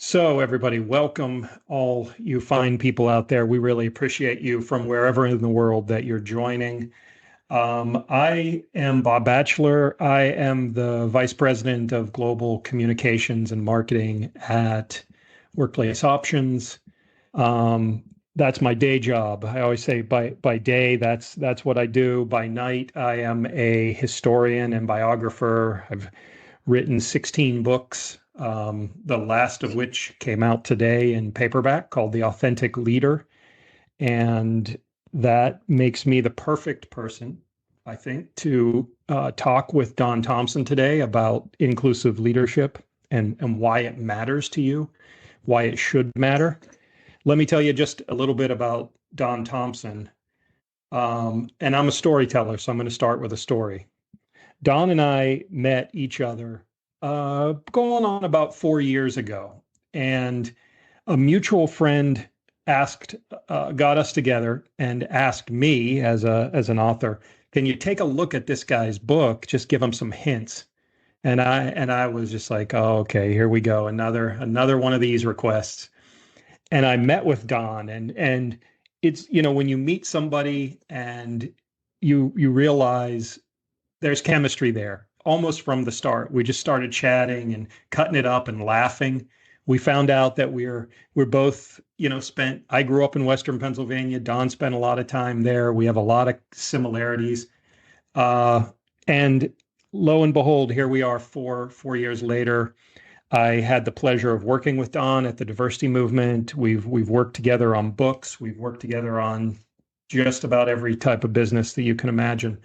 So, everybody, welcome all you fine people out there. We really appreciate you from wherever in the world that you're joining. I am Bob Batchelor. I am the Vice President of Global Communications and Marketing at Workplace Options. That's my day job. I always say by day, that's what I do. By night, I am a historian and biographer. I've written 16 books, the last of which came out today in paperback called The Authentic Leader. And that makes me the perfect person, I think, to talk with Don Thompson today about inclusive leadership and why it matters to you, why it should matter. Let me tell you just a little bit about Don Thompson. And I'm a storyteller, so I'm going to start with a story. Don and I met each other going on about 4 years ago, and a mutual friend got us together and asked me as an author, can you take a look at this guy's book? Just give him some hints. And I was just like, oh, okay, here we go, another one of these requests. And I met with Don, and it's, when you meet somebody and you realize there's chemistry there almost from the start. We just started chatting and cutting it up and laughing. We found out that we're both, I grew up in Western Pennsylvania. Don spent a lot of time there. We have a lot of similarities. And lo and behold, here we are 4 years later. I had the pleasure of working with Don at the diversity movement. We've worked together on books. We've worked together on just about every type of business that you can imagine.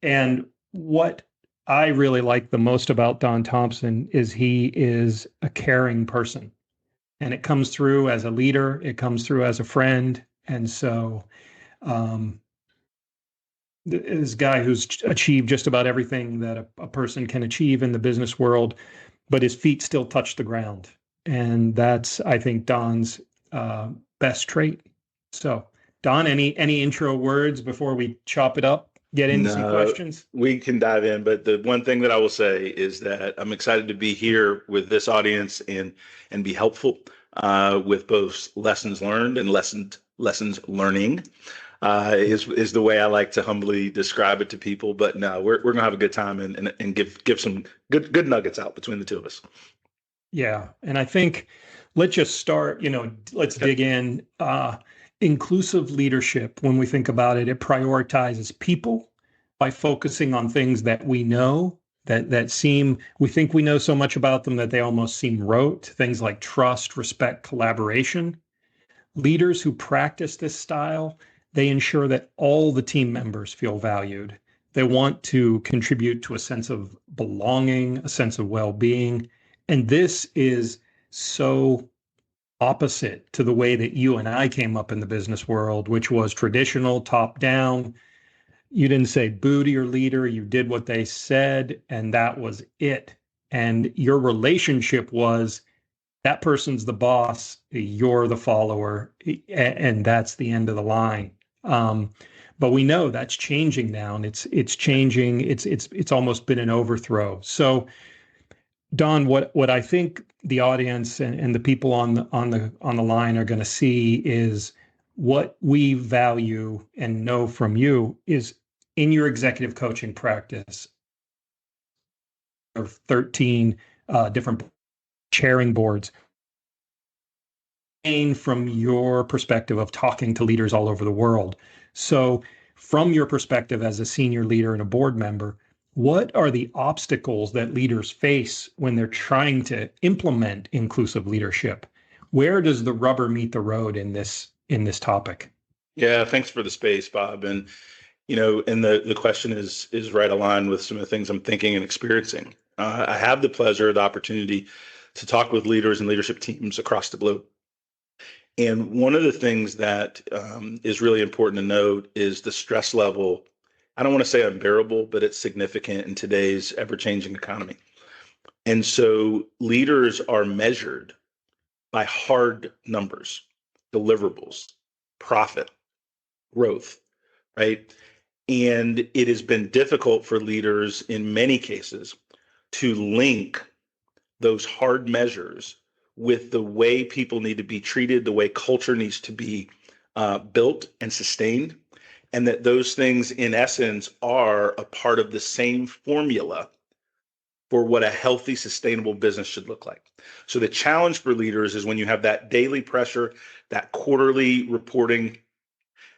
And what I really like the most about Don Thompson is he is a caring person. And it comes through as a leader, it comes through as a friend. And so this guy who's achieved just about everything that a person can achieve in the business world, but his feet still touch the ground. And that's, I think, Don's best trait. So, Don, any intro words before we chop it up? Get into some questions? We can dive in, but the one thing that I will say is that I'm excited to be here with this audience and be helpful with both lessons learned and lessons learning is the way I like to humbly describe it to people. But no, we're gonna have a good time and give some good nuggets out between the two of us. Yeah, and I think let's just start. Let's dig in. Inclusive leadership, when we think about it, it prioritizes people by focusing on things that we know, that seem, we think we know so much about them that they almost seem rote, things like trust, respect, collaboration. Leaders who practice this style, they ensure that all the team members feel valued. They want to contribute to a sense of belonging, a sense of well-being. And this is so opposite to the way that you and I came up in the business world, which was traditional, top down. You didn't say boo to your leader. You did what they said, and that was it. And your relationship was that person's the boss, you're the follower, and that's the end of the line. But we know that's changing now, and it's changing. It's almost been an overthrow. So, Don, what I think the audience and the people on the line are going to see is what we value and know from you is in your executive coaching practice of 13 different chairing boards. And from your perspective of talking to leaders all over the world. So, from your perspective as a senior leader and a board member, what are the obstacles that leaders face when they're trying to implement inclusive leadership? Where does the rubber meet the road in this topic? Yeah, thanks for the space, Bob. And and the question is right aligned with some of the things I'm thinking and experiencing. I have the pleasure, the opportunity to talk with leaders and leadership teams across the globe. And one of the things that is really important to note is the stress level. I don't want to say unbearable, but it's significant in today's ever-changing economy. And so leaders are measured by hard numbers, deliverables, profit, growth, right? And it has been difficult for leaders in many cases to link those hard measures with the way people need to be treated, the way culture needs to be built and sustained, and that those things, in essence, are a part of the same formula for what a healthy, sustainable business should look like. So the challenge for leaders is when you have that daily pressure, that quarterly reporting,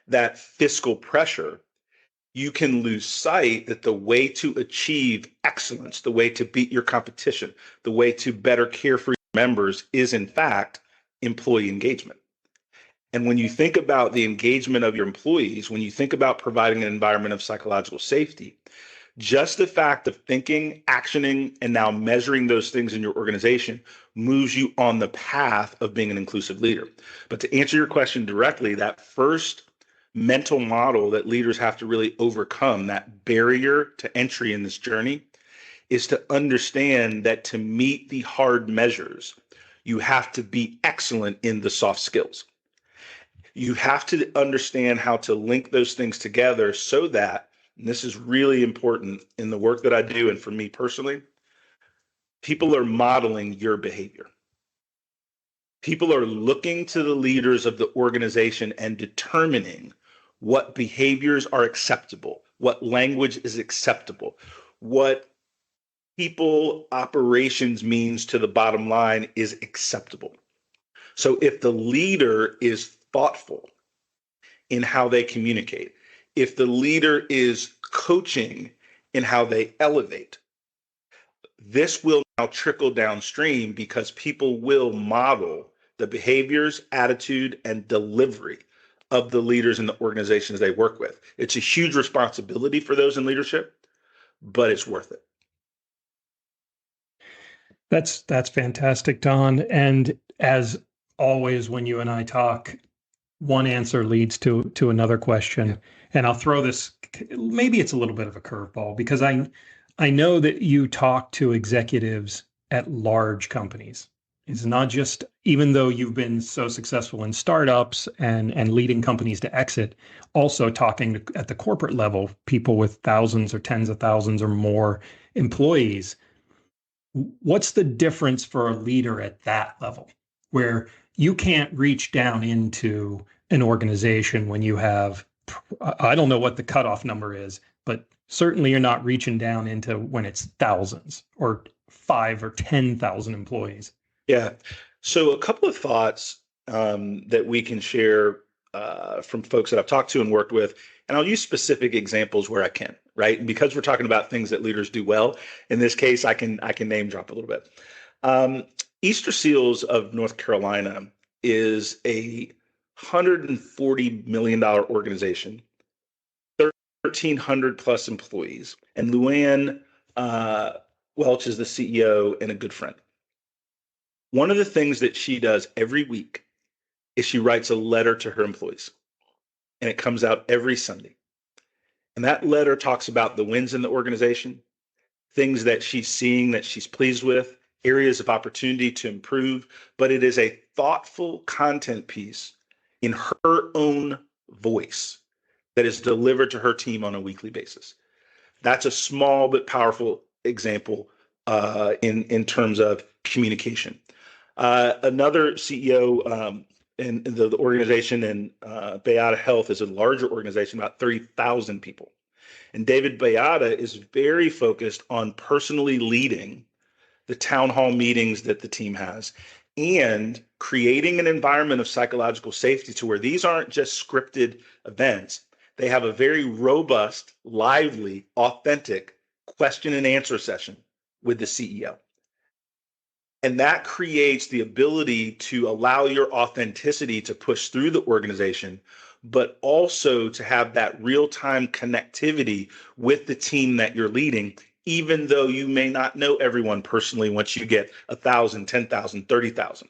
that fiscal pressure, you can lose sight that the way to achieve excellence, the way to beat your competition, the way to better care for your members is, in fact, employee engagement. And when you think about the engagement of your employees, when you think about providing an environment of psychological safety, just the fact of thinking, actioning, and now measuring those things in your organization moves you on the path of being an inclusive leader. But to answer your question directly, that first mental model that leaders have to really overcome, that barrier to entry in this journey, is to understand that to meet the hard measures, you have to be excellent in the soft skills. You have to understand how to link those things together so that, and this is really important in the work that I do and for me personally, people are modeling your behavior. People are looking to the leaders of the organization and determining what behaviors are acceptable, what language is acceptable, what people operations means to the bottom line is acceptable. So if the leader is thoughtful in how they communicate, if the leader is coaching in how they elevate, this will now trickle downstream because people will model the behaviors, attitude, and delivery of the leaders in the organizations they work with. It's a huge responsibility for those in leadership, but it's worth it. That's fantastic, Don. And as always, when you and I talk, one answer leads to another question. Yeah. And I'll throw this, maybe it's a little bit of a curveball, because I know that you talk to executives at large companies. It's not just, even though you've been so successful in startups and leading companies to exit, also talking at the corporate level, people with thousands or tens of thousands or more employees. What's the difference for a leader at that level, where you can't reach down into an organization when you have, I don't know what the cutoff number is, but certainly you're not reaching down into when it's thousands or 5,000 or 10,000 employees. Yeah. So a couple of thoughts that we can share from folks that I've talked to and worked with, and I'll use specific examples where I can, right? And because we're talking about things that leaders do well, in this case, I can name drop a little bit. Easter Seals of North Carolina is a $140 million organization, 1,300 plus employees, and Luann Welch is the CEO and a good friend. One of the things that she does every week is she writes a letter to her employees, and it comes out every Sunday. And that letter talks about the wins in the organization, things that she's seeing that she's pleased with, areas of opportunity to improve, but it is a thoughtful content piece in her own voice that is delivered to her team on a weekly basis. That's a small but powerful example in terms of communication. Another CEO in the organization, and Bayada Health is a larger organization, about 30,000 people. And David Bayada is very focused on personally leading the town hall meetings that the team has and creating an environment of psychological safety to where these aren't just scripted events. They have a very robust, lively, authentic question and answer session with the CEO. And that creates the ability to allow your authenticity to push through the organization, but also to have that real-time connectivity with the team that you're leading, even though you may not know everyone personally once you get 1,000, 10,000, 30,000.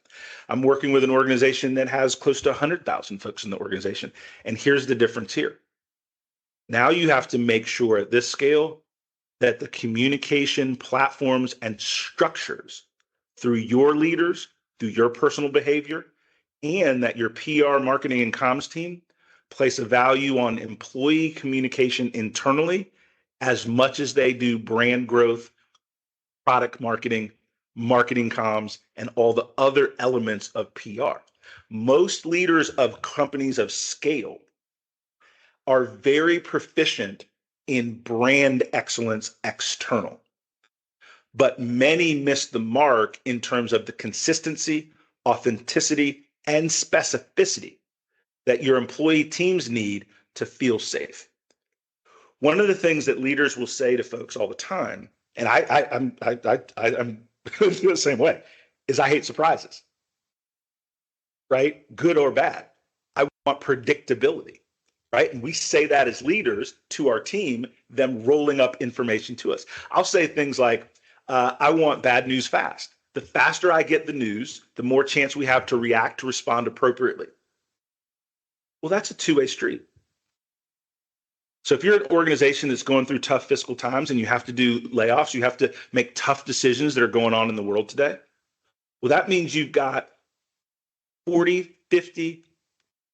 I'm working with an organization that has close to 100,000 folks in the organization. And here's the difference here. Now you have to make sure at this scale that the communication platforms and structures through your leaders, through your personal behavior, and that your PR, marketing, and comms team place a value on employee communication internally as much as they do brand growth, product marketing, marketing comms, and all the other elements of PR. Most leaders of companies of scale are very proficient in brand excellence external, but many miss the mark in terms of the consistency, authenticity, and specificity that your employee teams need to feel safe. One of the things that leaders will say to folks all the time, and I'm the same way, is I hate surprises, right? Good or bad. I want predictability, right? And we say that as leaders to our team, them rolling up information to us. I'll say things like, I want bad news fast. The faster I get the news, the more chance we have to react, to respond appropriately. Well, that's a two-way street. So if you're an organization that's going through tough fiscal times and you have to do layoffs, you have to make tough decisions that are going on in the world today. Well, that means you've got 40, 50,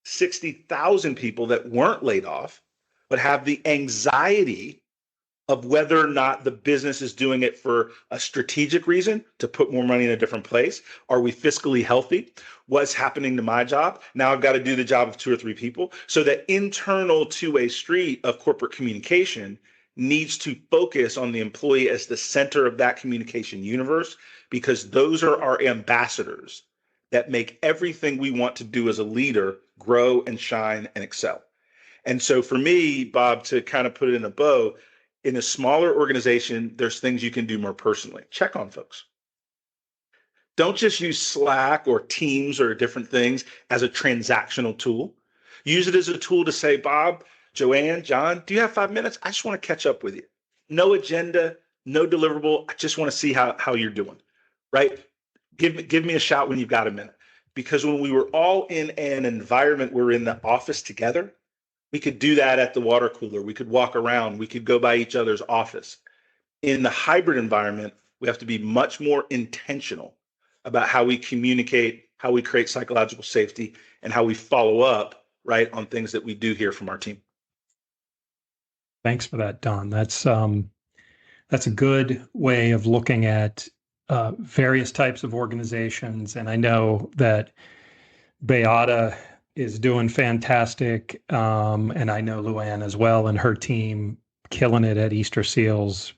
60,000 people that weren't laid off, but have the anxiety of whether or not the business is doing it for a strategic reason to put more money in a different place. Are we fiscally healthy? What's happening to my job? Now I've got to do the job of 2 or 3 people. So that internal two-way street of corporate communication needs to focus on the employee as the center of that communication universe, because those are our ambassadors that make everything we want to do as a leader grow and shine and excel. And so for me, Bob, to kind of put it in a bow, in a smaller organization, there's things you can do more personally. Check on folks. Don't just use Slack or Teams or different things as a transactional tool. Use it as a tool to say, Bob, Joanne, John, do you have 5 minutes? I just want to catch up with you. No agenda, no deliverable. I just want to see how you're doing, right? Give me a shout when you've got a minute. Because when we were all in an environment, we're in the office together, we could do that at the water cooler. We could walk around. We could go by each other's office. In the hybrid environment, we have to be much more intentional about how we communicate, how we create psychological safety, and how we follow up, right, on things that we do hear from our team. Thanks for that, Don. That's a good way of looking at various types of organizations. And I know that Beata is doing fantastic. And I know Luann as well and her team killing it at Easter Seals.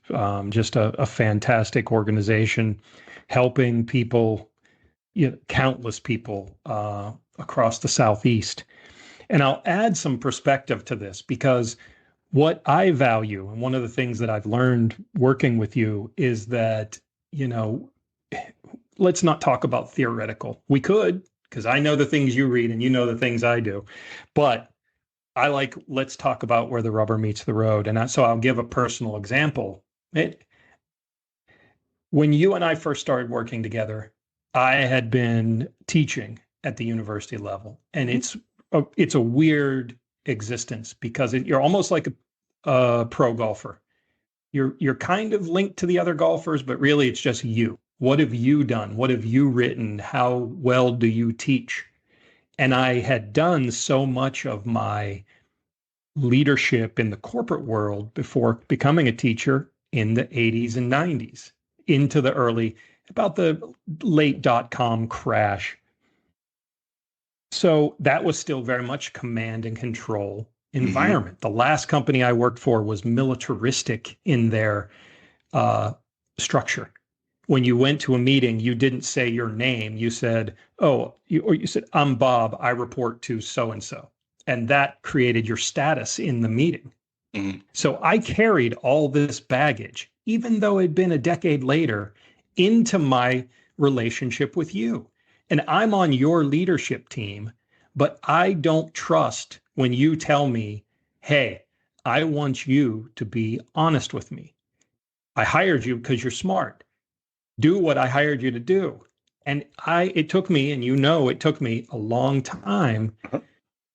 Just a fantastic organization, helping people, countless people across the Southeast. And I'll add some perspective to this, because what I value, and one of the things that I've learned working with you, is that, let's not talk about theoretical. We could, because I know the things you read and you know the things I do. But let's talk about where the rubber meets the road. And so I'll give a personal example. When you and I first started working together, I had been teaching at the university level. And it's a weird existence, because you're almost like a pro golfer. You're kind of linked to the other golfers, but really it's just you. What have you done? What have you written? How well do you teach? And I had done so much of my leadership in the corporate world before becoming a teacher in the 80s and 90s, into about the late .com crash. So that was still very much command and control environment. Mm-hmm. The last company I worked for was militaristic in their structure. When you went to a meeting, you didn't say your name. You said, you said, I'm Bob, I report to so-and-so. And that created your status in the meeting. Mm-hmm. So I carried all this baggage, even though it'd been a decade later, into my relationship with you. And I'm on your leadership team, but I don't trust when you tell me, hey, I want you to be honest with me. I hired you because you're smart. Do what I hired you to do. And it took me a long time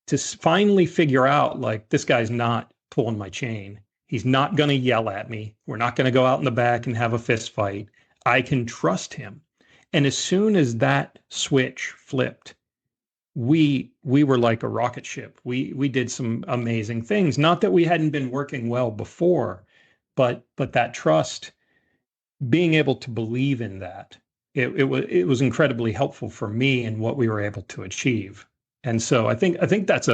to finally figure out, like, this guy's not pulling my chain. He's not going to yell at me. We're not going to go out in the back and have a fist fight. I can trust him. And as soon as that switch flipped, we were like a rocket ship. We did some amazing things. Not that we hadn't been working well before, but that trust, being able to believe in that it was incredibly helpful for me in what we were able to achieve. And so I think that's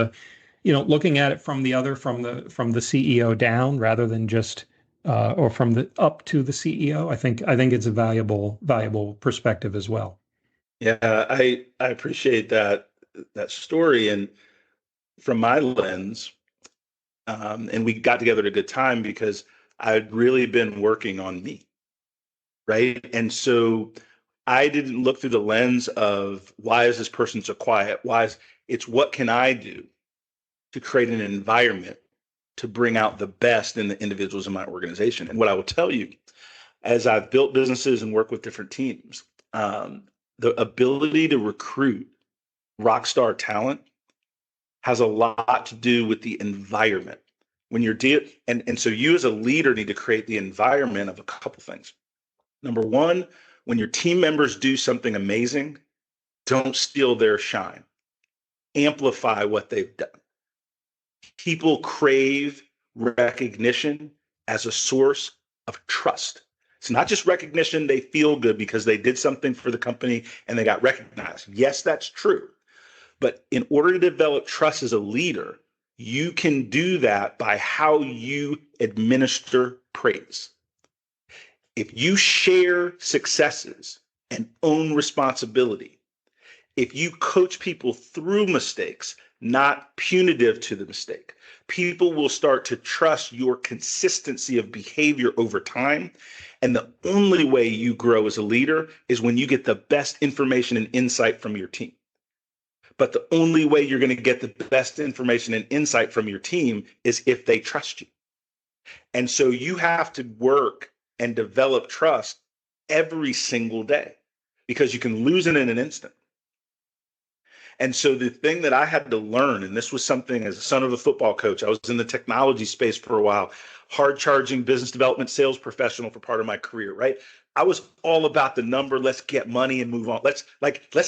looking at it from the CEO down rather than just or from the up to the CEO. I think it's a valuable perspective as well. Yeah, I appreciate that story. And from my lens, and we got together at a good time because I'd really been working on me, right? And so I didn't look through the lens of why is this person so quiet? It's what can I do to create an environment to bring out the best in the individuals in my organization. And what I will tell you, as I've built businesses and worked with different teams, the ability to recruit rock star talent has a lot to do with the environment. When you're and so you as a leader need to create the environment of a couple things. Number one, when your team members do something amazing, don't steal their shine. Amplify what they've done. People crave recognition as a source of trust. It's not just recognition, they feel good because they did something for the company and they got recognized. Yes, that's true. But in order to develop trust as a leader, you can do that by how you administer praise. If you share successes and own responsibility, if you coach people through mistakes, not punitive to the mistake, people will start to trust your consistency of behavior over time. And the only way you grow as a leader is when you get the best information and insight from your team. But the only way you're going to get the best information and insight from your team is if they trust you. And so you have to work and develop trust every single day because you can lose it in an instant. And so the thing that I had to learn, and this was something as a son of a football coach, I was in the technology space for a while, hard charging business development sales professional for part of my career, right? I was all about the number, let's get money and move on. Let's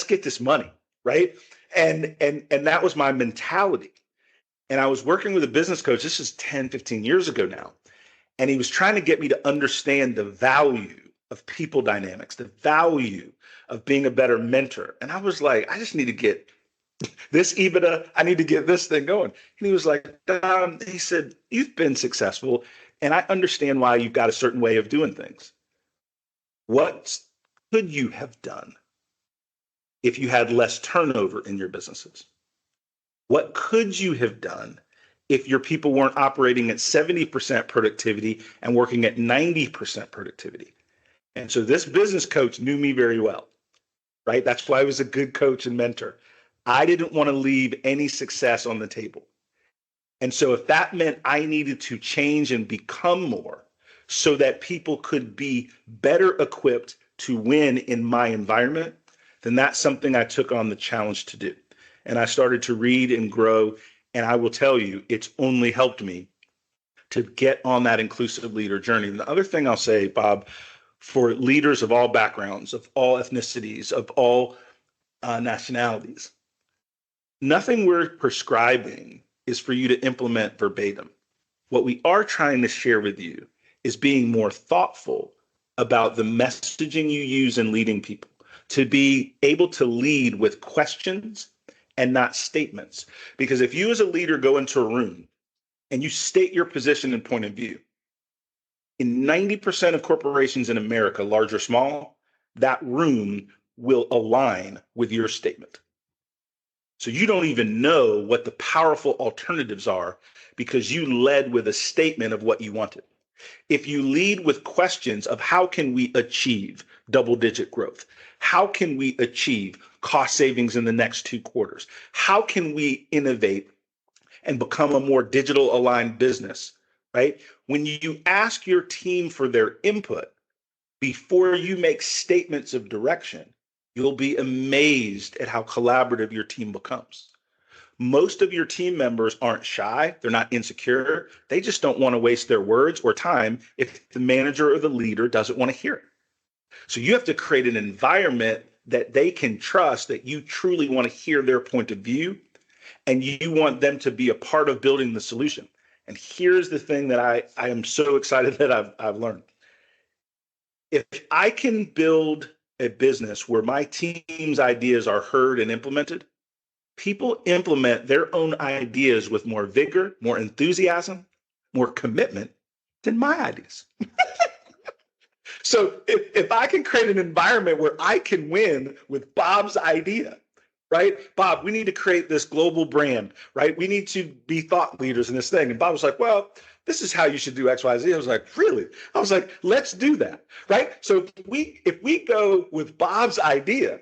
get this money, right? And that was my mentality. And I was working with a business coach, this is 10, 15 years ago now. And he was trying to get me to understand the value of people dynamics, the value of being a better mentor. And I was like, I just need to get this EBITDA, I need to get this thing going. And he was like, Don, he said, you've been successful and I understand why you've got a certain way of doing things. What could you have done if you had less turnover in your businesses? What could you have done if your people weren't operating at 70% productivity and working at 90% productivity? And so this business coach knew me very well, right? That's why I was a good coach and mentor. I didn't want to leave any success on the table. And so if that meant I needed to change and become more so that people could be better equipped to win in my environment, then that's something I took on the challenge to do. And I started to read and grow. And I will tell you, it's only helped me to get on that inclusive leader journey. And the other thing I'll say, Bob, for leaders of all backgrounds, of all ethnicities, of all nationalities, nothing we're prescribing is for you to implement verbatim. What we are trying to share with you is being more thoughtful about the messaging you use in leading people, to be able to lead with questions and not statements. Because if you as a leader go into a room and you state your position and point of view, in 90% of corporations in America, large or small, that room will align with your statement. So you don't even know what the powerful alternatives are because you led with a statement of what you wanted. If you lead with questions of how can we achieve double-digit growth? How can we achieve cost savings in the next 2 quarters? How can we innovate and become a more digital aligned business, right? When you ask your team for their input before you make statements of direction, you'll be amazed at how collaborative your team becomes. Most of your team members aren't shy. They're not insecure. They just don't want to waste their words or time if the manager or the leader doesn't want to hear it. So you have to create an environment that they can trust that you truly want to hear their point of view and you want them to be a part of building the solution. And here's the thing that I am so excited that I've learned. If I can build a business where my team's ideas are heard and implemented, people implement their own ideas with more vigor, more enthusiasm, more commitment than my ideas. So if I can create an environment where I can win with Bob's idea, right? Bob, we need to create this global brand, right? We need to be thought leaders in this thing. And Bob was like, well, this is how you should do X, Y, Z. I was like, really? I was like, let's do that, right? So if we go with Bob's idea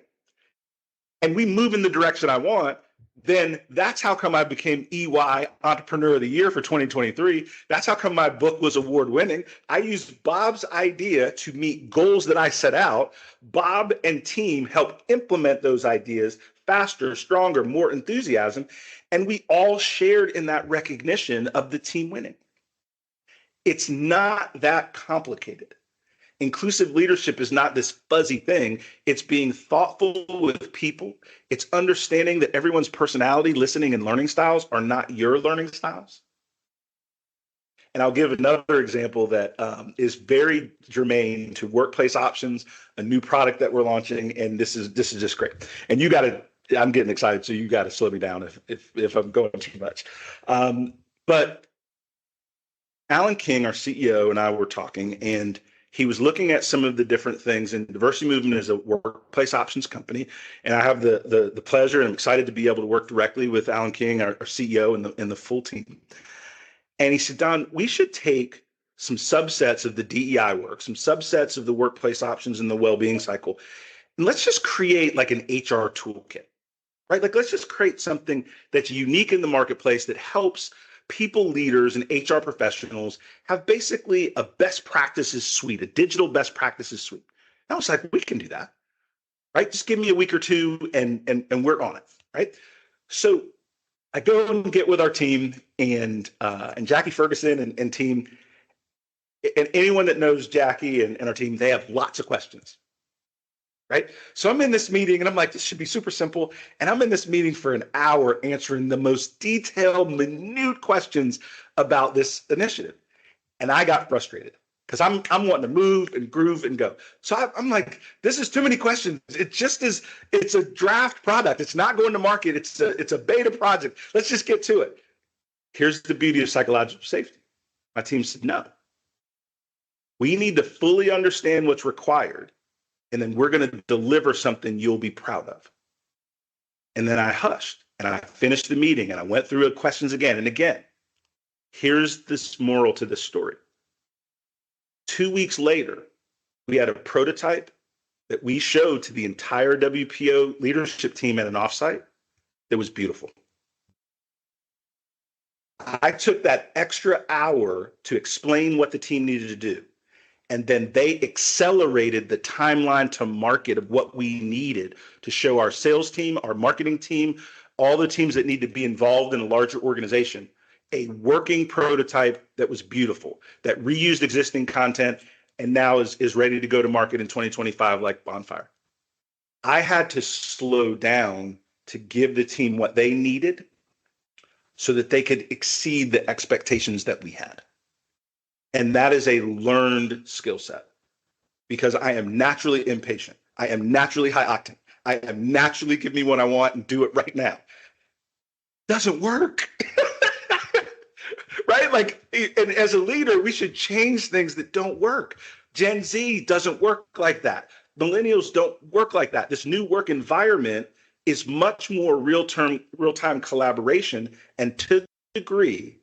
and we move in the direction I want, then that's how come I became EY Entrepreneur of the Year for 2023. That's how come my book was award winning. I used Bob's idea to meet goals that I set out. Bob and team help implement those ideas faster, stronger, more enthusiasm. And we all shared in that recognition of the team winning. It's not that complicated. Inclusive leadership is not this fuzzy thing. It's being thoughtful with people. It's understanding that everyone's personality, listening, and learning styles are not your learning styles. And I'll give another example that is very germane to workplace options, a new product that we're launching, and this is just great. And you got to, I'm getting excited, so you got to slow me down if I'm going too much. But Alan King, our CEO, and I were talking, and he was looking at some of the different things, and Diversity Movement is a workplace options company. And I have the pleasure and I'm excited to be able to work directly with Alan King, our CEO, and the full team. And he said, Don, we should take some subsets of the DEI work, some subsets of the workplace options and the well-being cycle, and let's just create like an HR toolkit, right? Like, let's just create something that's unique in the marketplace that helps people, leaders, and HR professionals have basically a best practices suite, a digital best practices suite. And I was like, we can do that, right? Just give me a week or two and we're on it, right? So I go and get with our team and Jackie Ferguson and team, and anyone that knows Jackie and our team, they have lots of questions, right? So I'm in this meeting and I'm like, this should be super simple. And I'm in this meeting for an hour answering the most detailed, minute questions about this initiative. And I got frustrated because I'm wanting to move and groove and go. So I'm like, this is too many questions. It just is, it's a draft product. It's not going to market. It's a beta project. Let's just get to it. Here's the beauty of psychological safety. My team said, no. We need to fully understand what's required, and then we're going to deliver something you'll be proud of. And then I hushed and I finished the meeting and I went through the questions again and again. Here's this moral to this story. 2 weeks later, we had a prototype that we showed to the entire WPO leadership team at an offsite that was beautiful. I took that extra hour to explain what the team needed to do. And then they accelerated the timeline to market of what we needed to show our sales team, our marketing team, all the teams that need to be involved in a larger organization, a working prototype that was beautiful, that reused existing content and now is ready to go to market in 2025 like Bonfire. I had to slow down to give the team what they needed so that they could exceed the expectations that we had. And that is a learned skill set because I am naturally impatient. I am naturally high octane. I am naturally give me what I want and do it right now. Doesn't work. Right? Like, and as a leader, we should change things that don't work. Gen Z doesn't work like that. Millennials don't work like that. This new work environment is much more real-time collaboration, and to the degree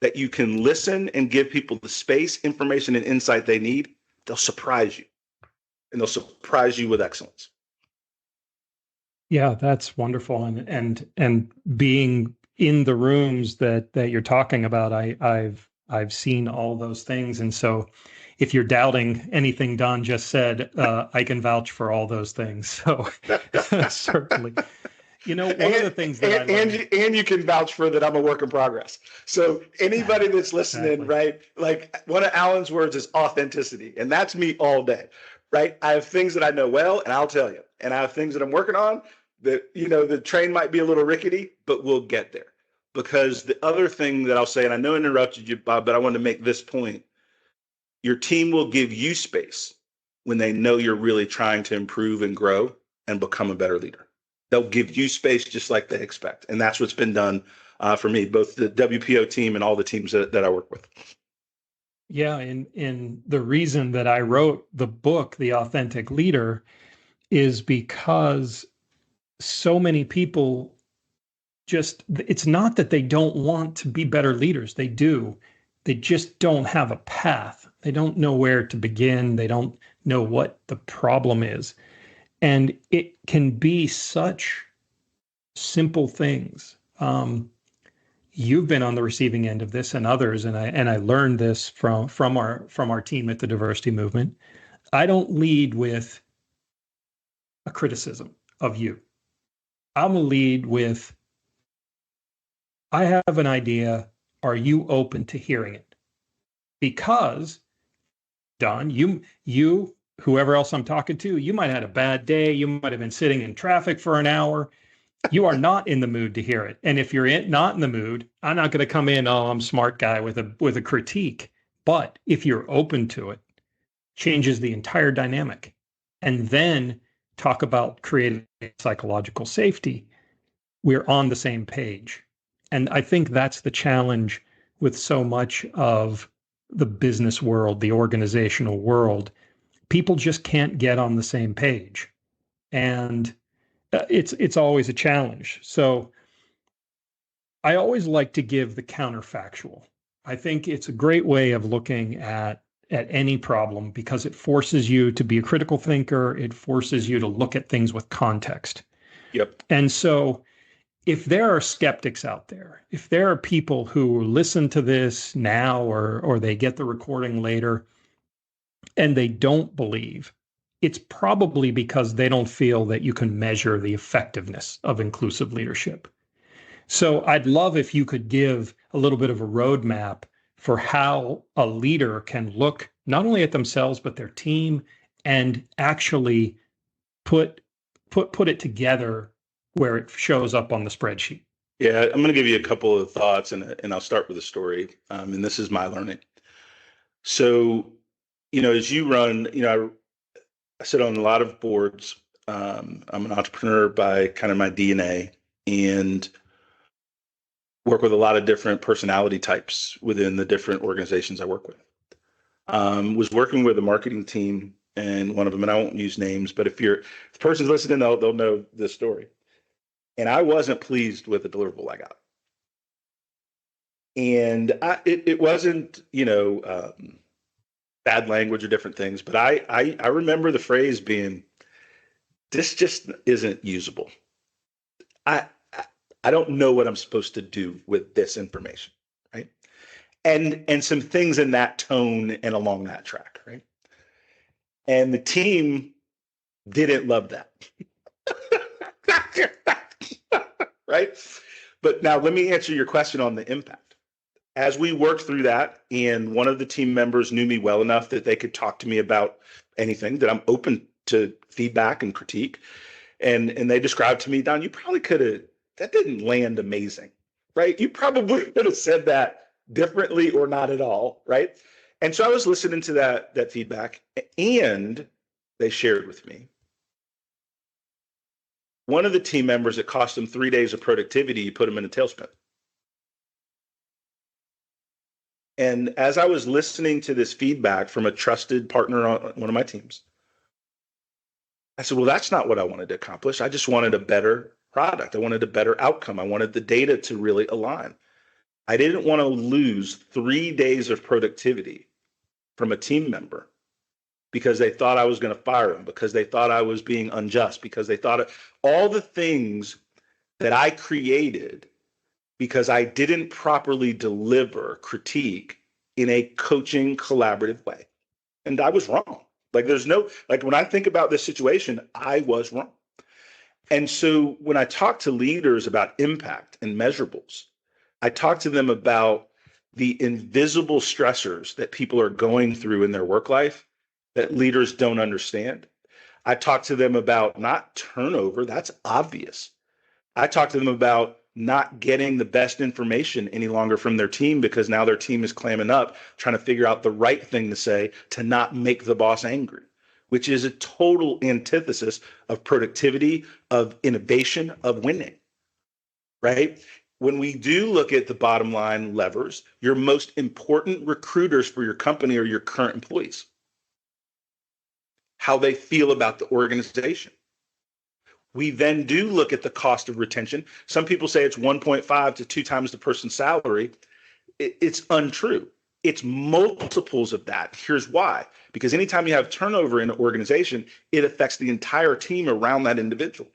that you can listen and give people the space, information, and insight they need, they'll surprise you. And they'll surprise you with excellence. Yeah, that's wonderful. And being in the rooms that you're talking about, I've seen all those things. And so if you're doubting anything Don just said, I can vouch for all those things. So certainly. You know, one of the things that and you can vouch for that I'm a work in progress. So anybody that's listening, exactly. Right? Like one of Alan's words is authenticity. And that's me all day, right? I have things that I know well, and I'll tell you. And I have things that I'm working on that, you know, the train might be a little rickety, but we'll get there. Because the other thing that I'll say, and I know I interrupted you, Bob, but I want to make this point. Your team will give you space when they know you're really trying to improve and grow and become a better leader. They'll give you space just like they expect. And that's what's been done for me, both the WPO team and all the teams that I work with. Yeah, and the reason that I wrote the book, The Authentic Leader, is because so many people it's not that they don't want to be better leaders. They do. They just don't have a path. They don't know where to begin. They don't know what the problem is. And it can be such simple things. You've been on the receiving end of this and others, and I learned this from our team at the Diversity Movement. I don't lead with a criticism of you. I'm gonna lead with, I have an idea. Are you open to hearing it? Because, Don, you, whoever else I'm talking to, you might have had a bad day. You might have been sitting in traffic for an hour. You are not in the mood to hear it. And if you're not in the mood, I'm not going to come in, oh, I'm a smart guy with a critique. But if you're open to it, changes the entire dynamic. And then talk about creating psychological safety. We're on the same page. And I think that's the challenge with so much of the business world, the organizational world. People just can't get on the same page. And it's always a challenge. So I always like to give the counterfactual. I think it's a great way of looking at any problem because it forces you to be a critical thinker. It forces you to look at things with context. Yep. And so if there are skeptics out there, if there are people who listen to this now or they get the recording later and they don't believe, it's probably because they don't feel that you can measure the effectiveness of inclusive leadership. So I'd love if you could give a little bit of a roadmap for how a leader can look not only at themselves, but their team and actually put it together where it shows up on the spreadsheet. Yeah, I'm going to give you a couple of thoughts and I'll start with a story. And this is my learning. So, as you run, I sit on a lot of boards. I'm an entrepreneur by kind of my DNA and work with a lot of different personality types within the different organizations I work with. Was working with a marketing team and one of them, and I won't use names, but if the person's listening, they'll know this story. And I wasn't pleased with the deliverable I got. And it wasn't, bad language or different things, but I remember the phrase being, this just isn't usable. I don't know what I'm supposed to do with this information, right? And some things in that tone and along that track, right? And the team didn't love that. Right? But now let me answer your question on the impact. As we worked through that, and one of the team members knew me well enough that they could talk to me about anything, that I'm open to feedback and critique. And they described to me, Don, you probably could have, that didn't land amazing, right? You probably could have said that differently or not at all, right? And so I was listening to that feedback, and they shared with me. One of the team members, it cost them 3 days of productivity, put them in a tailspin. And as I was listening to this feedback from a trusted partner on one of my teams, I said, well, that's not what I wanted to accomplish. I just wanted a better product. I wanted a better outcome. I wanted the data to really align. I didn't want to lose 3 days of productivity from a team member because they thought I was going to fire them, because they thought I was being unjust, because they thought all the things that I created because I didn't properly deliver critique in a coaching collaborative way. And I was wrong. When I think about this situation, I was wrong. And so when I talk to leaders about impact and measurables, I talk to them about the invisible stressors that people are going through in their work life that leaders don't understand. I talk to them about not turnover, that's obvious. I talk to them about not getting the best information any longer from their team because now their team is clamming up, trying to figure out the right thing to say to not make the boss angry. which is a total antithesis of productivity, of innovation, of winning, right? When we do look at the bottom line levers, your most important recruiters for your company are your current employees, how they feel about the organization. We then do look at the cost of retention. Some people say it's 1.5 to 2 times the person's salary. It's untrue. It's multiples of that. Here's why. Because anytime you have turnover in an organization, it affects the entire team around that individual.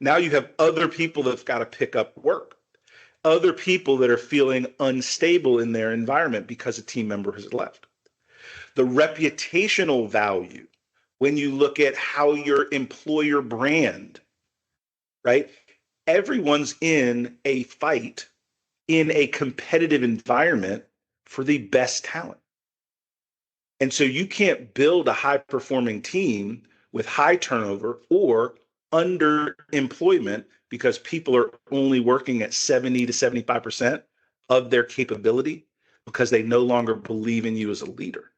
Now you have other people that've got to pick up work, other people that are feeling unstable in their environment because a team member has left. The reputational value, when you look at how your employer brand, right? Everyone's in a fight in a competitive environment for the best talent. And so you can't build a high-performing team with high turnover or underemployment because people are only working at 70 to 75% of their capability because they no longer believe in you as a leader.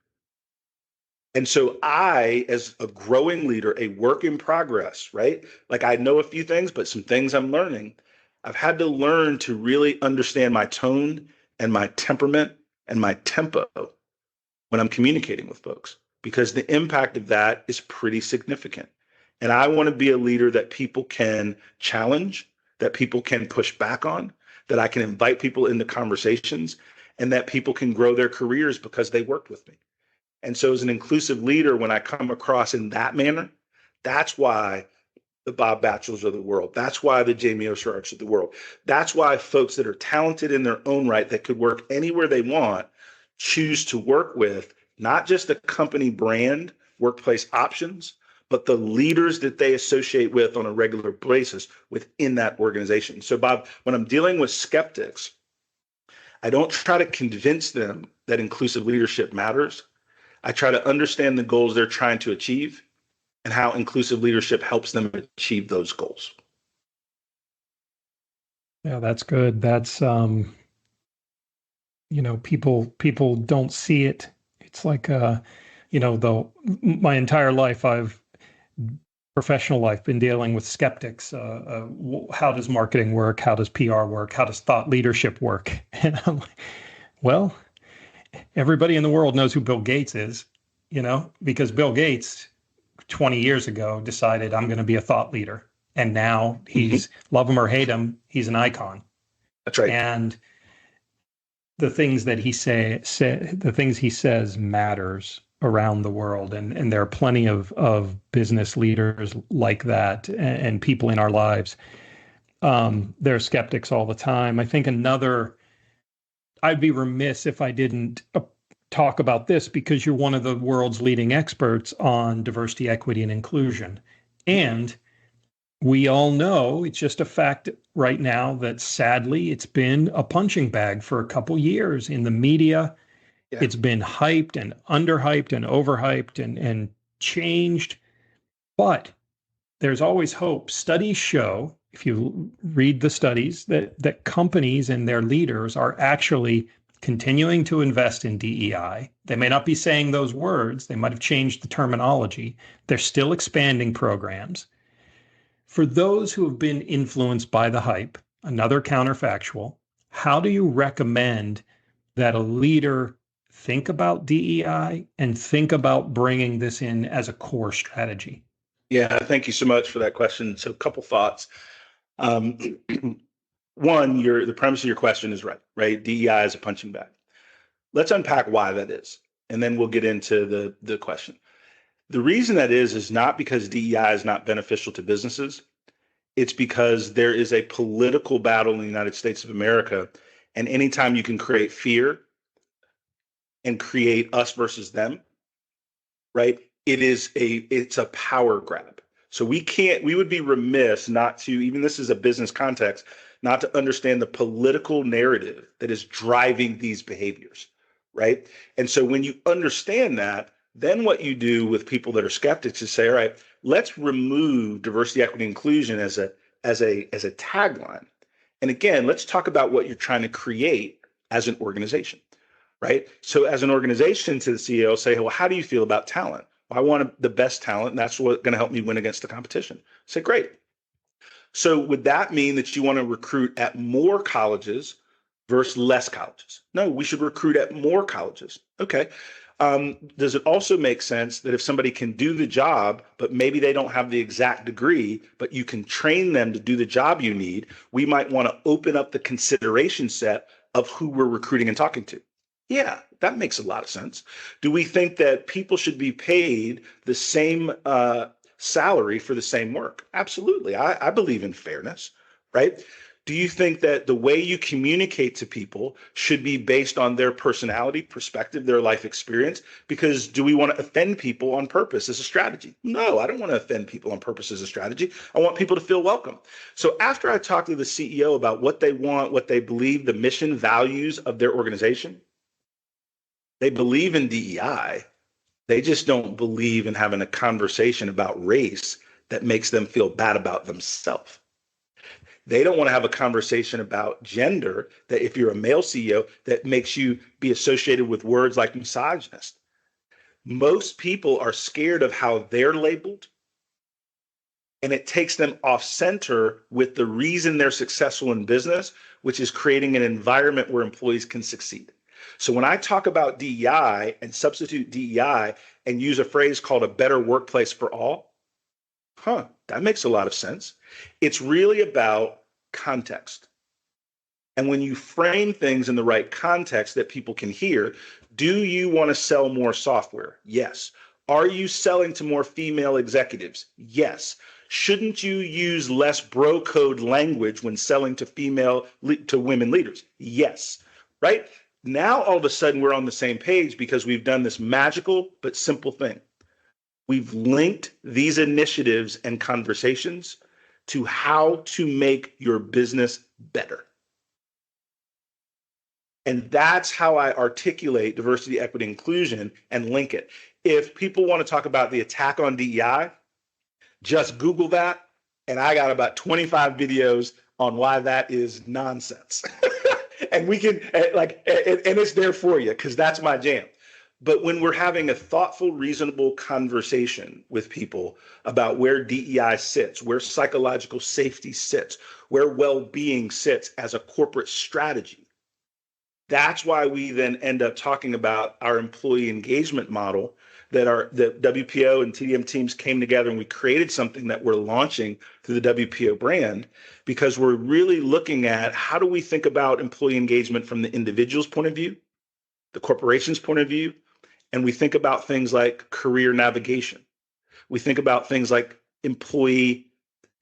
And so I, as a growing leader, a work in progress, right? Like I know a few things, but some things I'm learning. I've had to learn to really understand my tone and my temperament and my tempo when I'm communicating with folks, because the impact of that is pretty significant. And I want to be a leader that people can challenge, that people can push back on, that I can invite people into conversations, and that people can grow their careers because they worked with me. And so as an inclusive leader, when I come across in that manner, that's why the Bob Batchelors of the world, that's why the Jamie O'Sharks of the world, that's why folks that are talented in their own right, that could work anywhere they want, choose to work with not just the company brand, workplace options, but the leaders that they associate with on a regular basis within that organization. So Bob, when I'm dealing with skeptics, I don't try to convince them that inclusive leadership matters. I try to understand the goals they're trying to achieve and how inclusive leadership helps them achieve those goals. Yeah, that's good. That's people don't see it. It's like though my entire life professional life been dealing with skeptics. How does marketing work? How does PR work? How does thought leadership work? And I'm like, well, everybody in the world knows who Bill Gates is, because Bill Gates 20 years ago decided I'm going to be a thought leader. And now he's, love him or hate him, he's an icon. That's right. And the things that he the things he says matters around the world. And there are plenty of business leaders like that and people in our lives. They're skeptics all the time. I think I'd be remiss if I didn't talk about this, because you're one of the world's leading experts on diversity, equity, and inclusion. And we all know, it's just a fact right now, that sadly it's been a punching bag for a couple years in the media. Yeah. It's been hyped and underhyped and overhyped and changed. But there's always hope. Studies show, if you read the studies, that companies and their leaders are actually continuing to invest in DEI. They may not be saying those words. They might have changed the terminology. They're still expanding programs. For those who have been influenced by the hype, another counterfactual, how do you recommend that a leader think about DEI and think about bringing this in as a core strategy? Yeah, thank you so much for that question. So a couple thoughts. One, the premise of your question is right? DEI is a punching bag. Let's unpack why that is, and then we'll get into the question. The reason that is not because DEI is not beneficial to businesses. It's because there is a political battle in the United States of America, and anytime you can create fear and create us versus them, right? It's a power grab. So we would be remiss not to, even this is a business context, not to understand the political narrative that is driving these behaviors, right? And so when you understand that, then what you do with people that are skeptics is say, all right, let's remove diversity, equity, inclusion as a tagline. And again, let's talk about what you're trying to create as an organization. right? So as an organization to the CEO, say, well, how do you feel about talent? I want the best talent, and that's what's going to help me win against the competition. Say, great. So would that mean that you want to recruit at more colleges versus less colleges? No, we should recruit at more colleges. Okay. Does it also make sense that if somebody can do the job, but maybe they don't have the exact degree, but you can train them to do the job you need, we might want to open up the consideration set of who we're recruiting and talking to? Yeah, that makes a lot of sense. Do we think that people should be paid the same salary for the same work? Absolutely. I believe in fairness, right? Do you think that the way you communicate to people should be based on their personality, perspective, their life experience? Because do we want to offend people on purpose as a strategy? No, I don't want to offend people on purpose as a strategy. I want people to feel welcome. So after I talk to the CEO about what they want, what they believe, the mission, values of their organization, they believe in DEI. They just don't believe in having a conversation about race that makes them feel bad about themselves. They don't want to have a conversation about gender that, if you're a male CEO, that makes you be associated with words like misogynist. Most people are scared of how they're labeled, and it takes them off center with the reason they're successful in business, which is creating an environment where employees can succeed. So when I talk about DEI and substitute DEI and use a phrase called a better workplace for all, that makes a lot of sense. It's really about context. And when you frame things in the right context that people can hear, do you want to sell more software? Yes. Are you selling to more female executives? Yes. Shouldn't you use less bro code language when selling to women leaders? Yes. Right? Now, all of a sudden, we're on the same page because we've done this magical but simple thing. We've linked these initiatives and conversations to how to make your business better. And that's how I articulate diversity, equity, inclusion and link it. If people want to talk about the attack on DEI, just Google that. And I got about 25 videos on why that is nonsense. And we can and it's there for you because that's my jam. But when we're having a thoughtful, reasonable conversation with people about where DEI sits, where psychological safety sits, where well-being sits as a corporate strategy, that's why we then end up talking about our employee engagement model that the WPO and TDM teams came together and we created something that we're launching through the WPO brand, because we're really looking at how do we think about employee engagement from the individual's point of view, the corporation's point of view, and we think about things like career navigation. We think about things like employee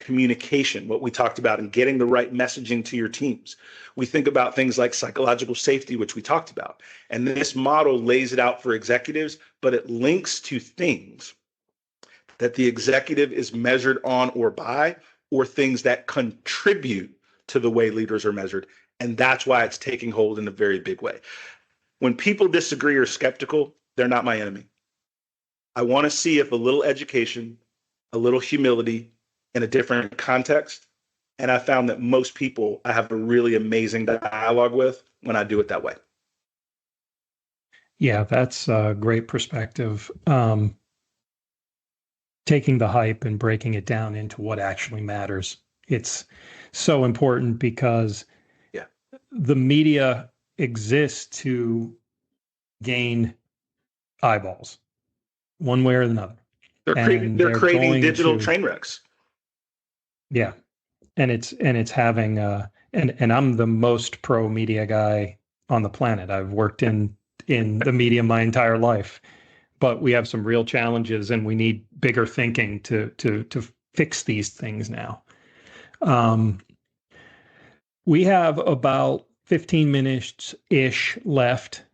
communication, what we talked about, and getting the right messaging to your teams. We think about things like psychological safety, which we talked about. And this model lays it out for executives, but it links to things that the executive is measured on or by, or things that contribute to the way leaders are measured. And that's why it's taking hold in a very big way. When people disagree or skeptical, they're not my enemy. I want to see if a little education, a little humility in a different context. And I found that most people I have a really amazing dialogue with when I do it that way. Yeah, that's a great perspective. Taking the hype and breaking it down into what actually matters. It's so important because the media exists to gain eyeballs one way or another. They're creating digital train wrecks. Yeah. And it's having and I'm the most pro media guy on the planet. I've worked in the media my entire life, but we have some real challenges and we need bigger thinking to fix these things now. We have about 15 minutes-ish left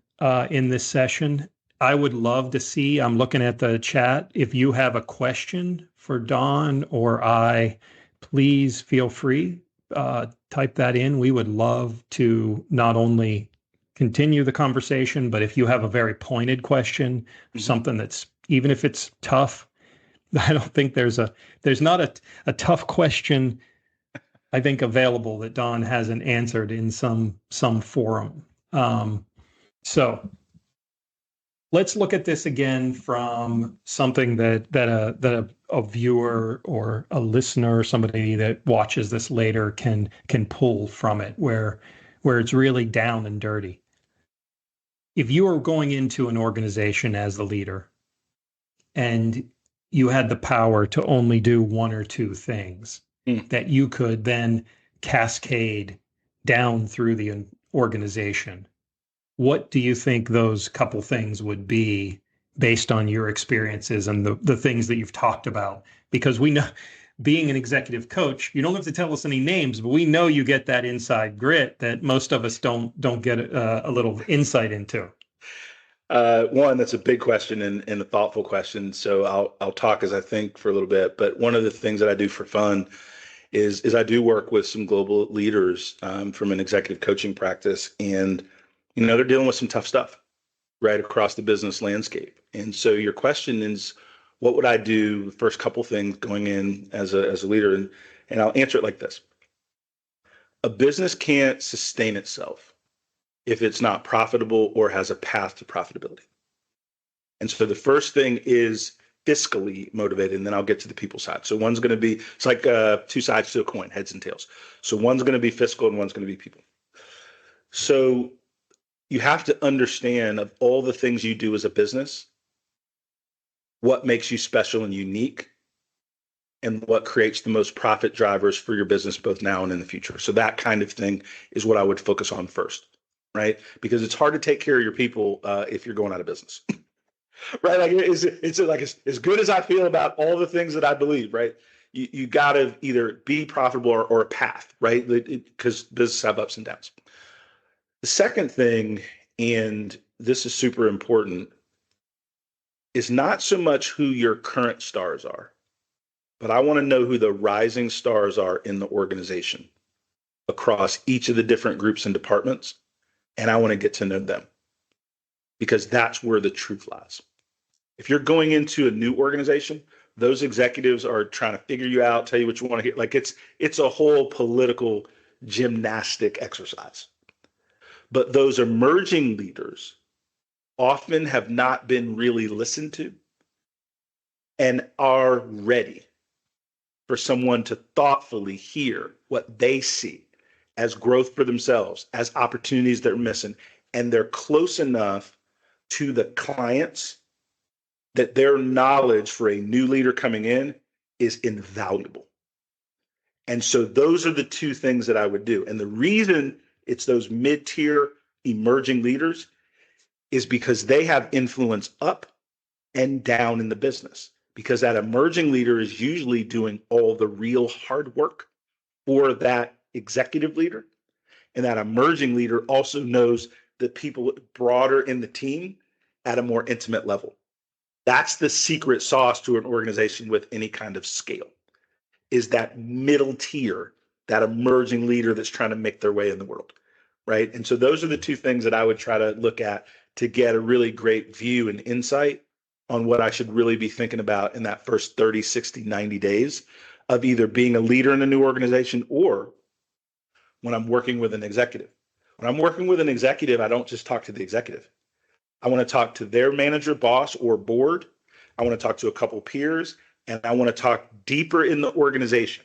in this session. I would love to see, I'm looking at the chat, if you have a question for Don or I, please feel free, type that in. We would love to not only continue the conversation, but if you have a very pointed question, something that's, even if it's tough, I don't think there's not a tough question, I think, available that Don hasn't answered in some forum. So let's look at this again from something that a viewer or a listener or somebody that watches this later can pull from it, where it's really down and dirty. If you are going into an organization as the leader and you had the power to only do one or two things that you could then cascade down through the organization, what do you think those couple things would be based on your experiences and the things that you've talked about? Because we know, being an executive coach, you don't have to tell us any names, but we know you get that inside grit that most of us don't get a little insight into. One, that's a big question and a thoughtful question. So I'll talk as I think for a little bit. But one of the things that I do for fun is I do work with some global leaders from an executive coaching practice, and they're dealing with some tough stuff right across the business landscape. And so your question is, what would I do? The first couple things going in as a leader, and I'll answer it like this: a business can't sustain itself if it's not profitable or has a path to profitability. And so the first thing is fiscally motivated, and then I'll get to the people side. So one's going to be, it's like two sides to a coin, heads and tails. So one's going to be fiscal and one's going to be people. So you have to understand, of all the things you do as a business, what makes you special and unique, and what creates the most profit drivers for your business both now and in the future. So that kind of thing is what I would focus on first. Right? Because it's hard to take care of your people if you're going out of business. Right? Like it's like as good as I feel about all the things that I believe, right? You got to either be profitable or a path, right? Because business have ups and downs. The second thing, and this is super important, is not so much who your current stars are, but I want to know who the rising stars are in the organization across each of the different groups and departments. And I want to get to know them, because that's where the truth lies. If you're going into a new organization, those executives are trying to figure you out, tell you what you want to hear. Like it's a whole political gymnastic exercise. But those emerging leaders often have not been really listened to and are ready for someone to thoughtfully hear what they see as growth for themselves, as opportunities they're missing, and they're close enough to the clients that their knowledge for a new leader coming in is invaluable. And so those are the two things that I would do. And the reason it's those mid-tier emerging leaders is because they have influence up and down in the business, because that emerging leader is usually doing all the real hard work for that executive leader. And that emerging leader also knows the people broader in the team at a more intimate level. That's the secret sauce to an organization with any kind of scale, is that middle tier, that emerging leader that's trying to make their way in the world, right? And so those are the two things that I would try to look at to get a really great view and insight on what I should really be thinking about in that first 30, 60, 90 days of either being a leader in a new organization or when I'm working with an executive. When I'm working with an executive, I don't just talk to the executive. I want to talk to their manager, boss, or board. I want to talk to a couple peers, and I want to talk deeper in the organization.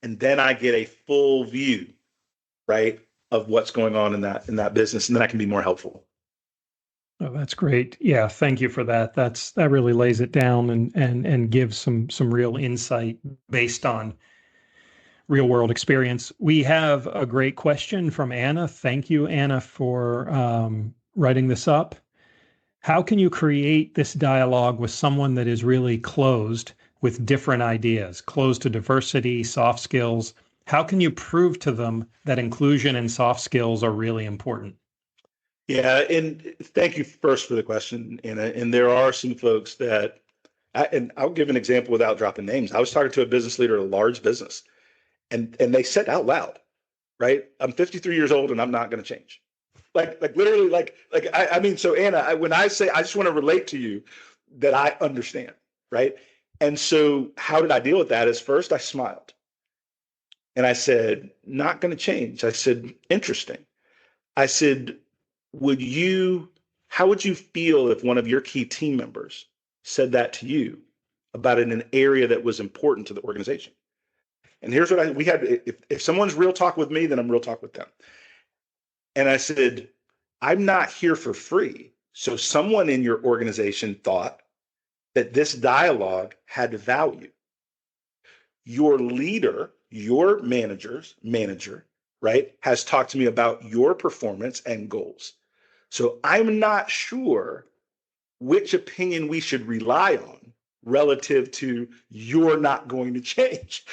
And then I get a full view, right, of what's going on in that business, and then I can be more helpful. Oh, that's great. Yeah, thank you for that. That really lays it down and gives some real insight based on real world experience. We have a great question from Anna. Thank you, Anna, for writing this up. How can you create this dialogue with someone that is really closed with different ideas, closed to diversity, soft skills? How can you prove to them that inclusion and soft skills are really important? Yeah, and thank you first for the question, Anna. And there are some folks that, and I'll give an example without dropping names. I was talking to a business leader at a large business, and they said out loud, right? I'm 53 years old and I'm not going to change. Like literally, I mean, so Anna, when I say I just want to relate to you that I understand, right? And so how did I deal with that? Is first I smiled and I said, not going to change. I said, interesting. I said, how would you feel if one of your key team members said that to you about in an area that was important to the organization? And here's what we had, if someone's real talk with me, then I'm real talk with them. And I said, I'm not here for free. So someone in your organization thought that this dialogue had value. Your leader, your manager, right, has talked to me about your performance and goals. So I'm not sure which opinion we should rely on relative to you're not going to change.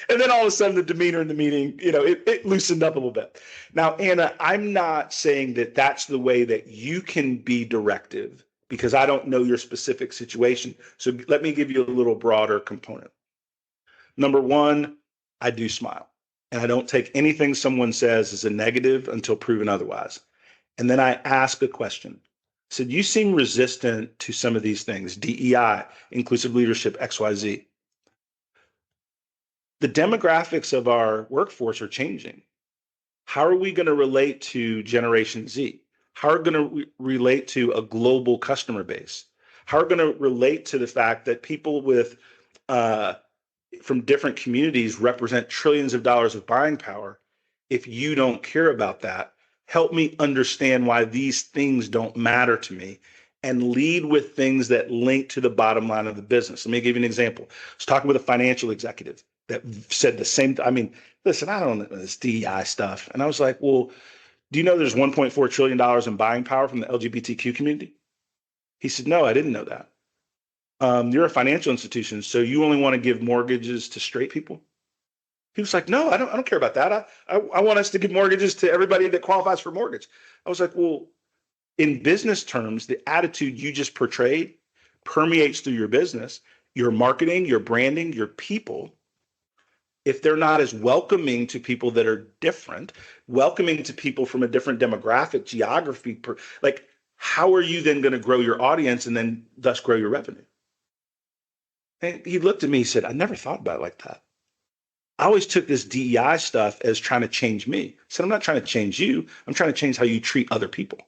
And then all of a sudden the demeanor in the meeting, it loosened up a little bit. Now, Anna, I'm not saying that that's the way that you can be directive, because I don't know your specific situation. So let me give you a little broader component. Number one, I do smile, and I don't take anything someone says as a negative until proven otherwise. And then I ask a question. I said, you seem resistant to some of these things, DEI, inclusive leadership, XYZ. The demographics of our workforce are changing. How are we going to relate to Generation Z? How are we going to relate to a global customer base? How are we going to relate to the fact that people from different communities represent trillions of dollars of buying power? If you don't care about that, help me understand why these things don't matter to me, and lead with things that link to the bottom line of the business. Let me give you an example. I was talking with a financial executive that said the same. I mean, listen, I don't know this DEI stuff. And I was like, well, do you know there's $1.4 trillion in buying power from the LGBTQ community? He said, no, I didn't know that. You're a financial institution, so you only want to give mortgages to straight people? He was like, no, I don't care about that. I want us to give mortgages to everybody that qualifies for mortgage. I was like, well, in business terms, the attitude you just portrayed permeates through your business, your marketing, your branding, your people. If they're not as welcoming to people that are different, welcoming to people from a different demographic, geography, like, how are you then going to grow your audience and then thus grow your revenue? And he looked at me, he said, I never thought about it like that. I always took this DEI stuff as trying to change me. I said, I'm not trying to change you. I'm trying to change how you treat other people.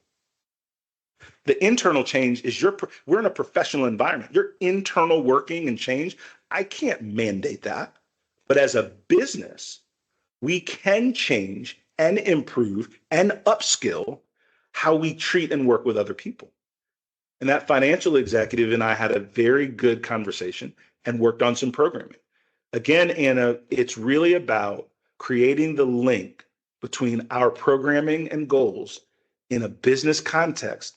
The internal change is we're in a professional environment. Your internal working and change, I can't mandate that. But as a business, we can change and improve and upskill how we treat and work with other people. And that financial executive and I had a very good conversation and worked on some programming. Again, Anna, it's really about creating the link between our programming and goals in a business context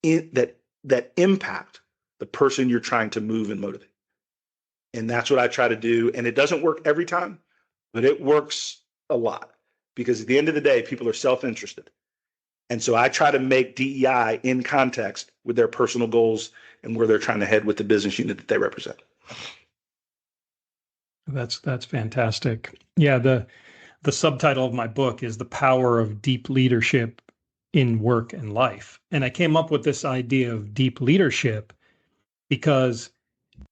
that impact the person you're trying to move and motivate. And that's what I try to do. And it doesn't work every time, but it works a lot, because at the end of the day, people are self-interested. And so I try to make DEI in context with their personal goals and where they're trying to head with the business unit that they represent. That's fantastic. Yeah, the subtitle of my book is The Power of Deep Leadership in Work and Life. And I came up with this idea of deep leadership because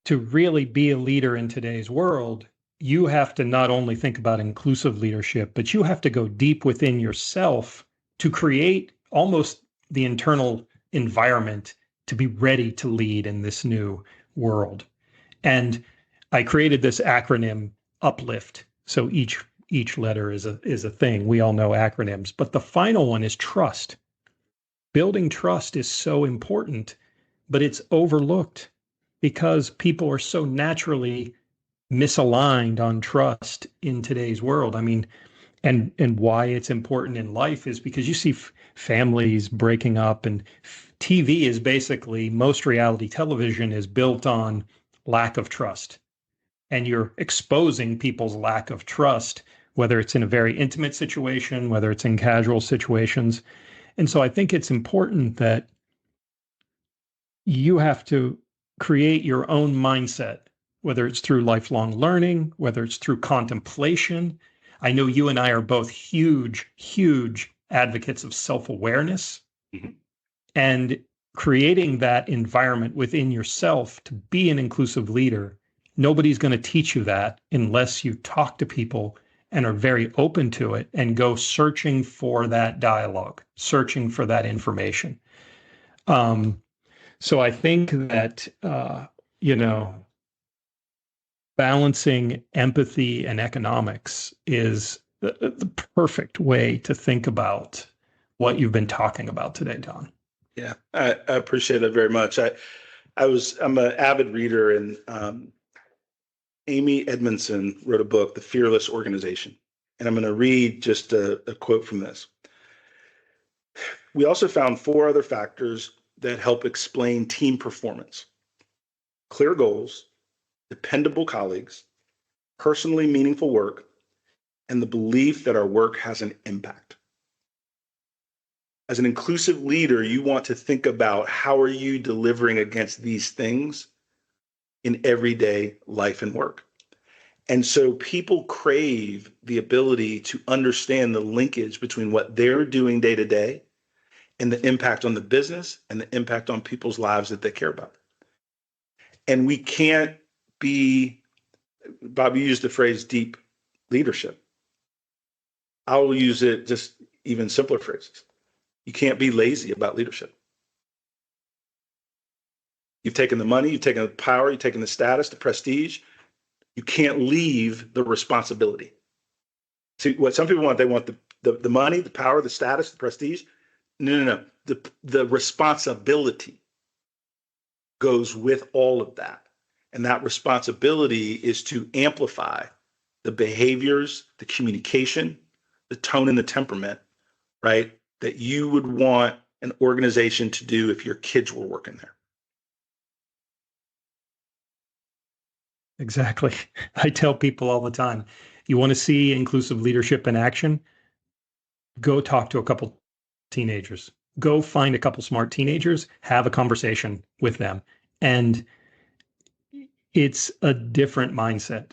to really be a leader in today's world, you have to not only think about inclusive leadership, but you have to go deep within yourself to create almost the internal environment to be ready to lead in this new world. And I created this acronym, UPLIFT. So each letter is a thing. We all know acronyms, but the final one is trust. Building trust is so important, but it's overlooked because people are so naturally misaligned on trust in today's world. I mean, and why it's important in life is because you see families breaking up, and TV is basically, most reality television is built on lack of trust. And you're exposing people's lack of trust, whether it's in a very intimate situation, whether it's in casual situations. And so I think it's important that you have to create your own mindset, whether it's through lifelong learning, whether it's through contemplation. I know you and I are both huge, huge advocates of self-awareness, mm-hmm. and creating that environment within yourself to be an inclusive leader. Nobody's going to teach you that unless you talk to people and are very open to it and go searching for that dialogue, searching for that information. So I think that, balancing empathy and economics is the perfect way to think about what you've been talking about today, Don. Yeah, I appreciate that very much. I'm an avid reader, and Amy Edmondson wrote a book, The Fearless Organization. And I'm going to read just a quote from this. We also found 4 other factors that help explain team performance: clear goals, dependable colleagues, personally meaningful work, and the belief that our work has an impact. As an inclusive leader, you want to think about how are you delivering against these things in everyday life and work. And so people crave the ability to understand the linkage between what they're doing day to day and the impact on the business and the impact on people's lives that they care about. And we can't be, Bob, you used the phrase deep leadership. I will use it just even simpler phrases. You can't be lazy about leadership. You've taken the money, you've taken the power, you've taken the status, the prestige. You can't leave the responsibility. See, what some people want, they want the money, the power, the status, the prestige. No. The responsibility goes with all of that. And that responsibility is to amplify the behaviors, the communication, the tone and the temperament, right, that you would want an organization to do if your kids were working there. Exactly. I tell people all the time, you want to see inclusive leadership in action? Go talk to a couple teenagers. Go find a couple smart teenagers, have a conversation with them. And it's a different mindset.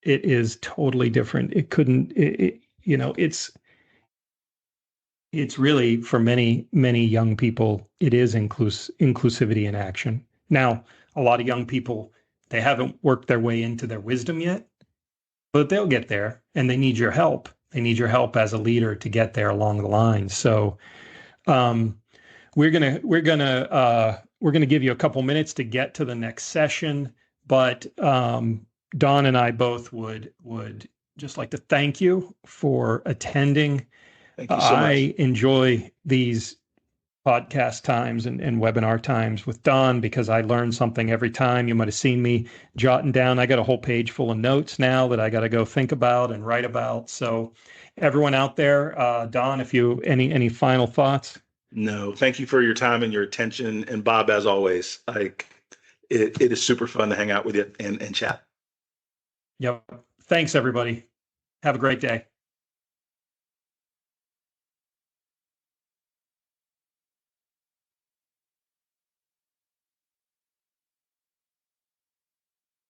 It is totally different. It's really, for many, many young people, it is inclusivity in action. Now, a lot of young people, they haven't worked their way into their wisdom yet, but they'll get there, and they need your help. They need your help as a leader to get there along the line. So, we're gonna give you a couple minutes to get to the next session, but Don and I both would just like to thank you for attending. Thank you so much. I enjoy these podcast times and webinar times with Don because I learn something every time. You might have seen me jotting down. I got a whole page full of notes now that I got to go think about and write about. So everyone out there, Don, if you any final thoughts? No, thank you for your time and your attention. And Bob, as always, it is super fun to hang out with you and chat. Yep. Thanks, everybody. Have a great day.